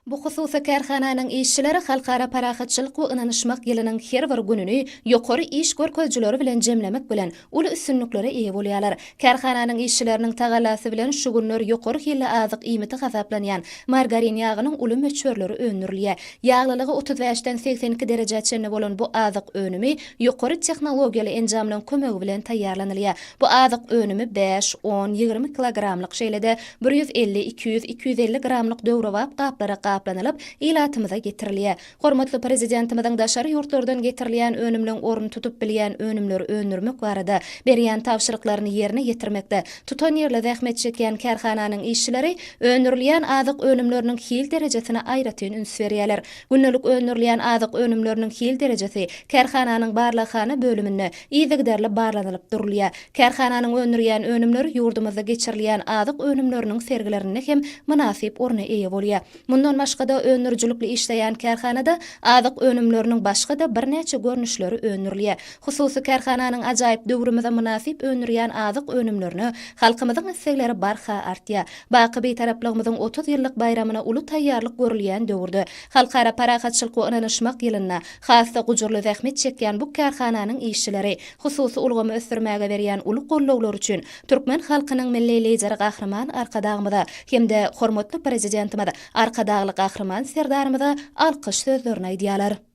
Bu hususa kärhananyň işçileri halkara parahatçylyk we ynanyşmak ýylynyň her bir gününi ýokary iş görkezjileri bilen jemlemek bilen uly üstünliklere eýe bolýarlar. Kärhananyň işçileriniň tagalasy bilen şu günler ýokary hille azyk iýmiti gazaplanýan margarin ýagynyň uly möçberleri öňürilýär. Ýaglylygy 35-den 82 derejäçe bolan bu azyk önümi ýokary tehnologiýaly enjamlaryň kömegi bilen taýýarlanylýar. Bu azyk önümi 5, 10, 20 kilogramlyk şeýlede 150, 200, 250 gramlyk döwrewap gaplara gaplanylyp ilatymyza getirilýär. Hormatly prezidentimizden daşary ýurtlardan getirilýän önümleň orny tutup bilýän önümleri öňürmek barada berýän tapşyryklaryny ýerine ýetirmekde tutan ýerle zähmet çekýän kärhananyň işçileri öňürilýän azyk önümleriniň hil derejesine aýratyn üns berýärler. Günnelik öňürilýän azyk önümleriniň hil derejesi kärhananyň barlakhana bölümine ýygydarly barlanylyp durulýar. Kärhananyň öňürilýän önümleri ýurdumyzda geçirilýän azyk önümleriniň sergilerine hem münasip orna eýe bolýar. Mundan başga-da öňürjülükli işleýän kärhanada azyk önümleriniň başga da birnäçe görnüşleri öňürilýär. Hususy kärhananyň ajaýyp döwrümize münasip öňürilýän azyk önümlerini halkymyzyň islegleri barha artýar. Baky beýtaraplygymyzyň 30 ýyllyk bayramyna uly taýýarlyk görülýän döwürde halkara parahatçylyk we ynanyşmak ýylyna hasda gujurly zähmet çekýän bu kärhananyň işçileri hususy ulgamy ösdürmäge berýän uly gollawlar üçin türkmen halkynyň milli lideri gahrman arkadagymyza hemde hormatly prezidentimiz arkadagly gahrman serdarymyza alkyş sözlerini aýdýarlar.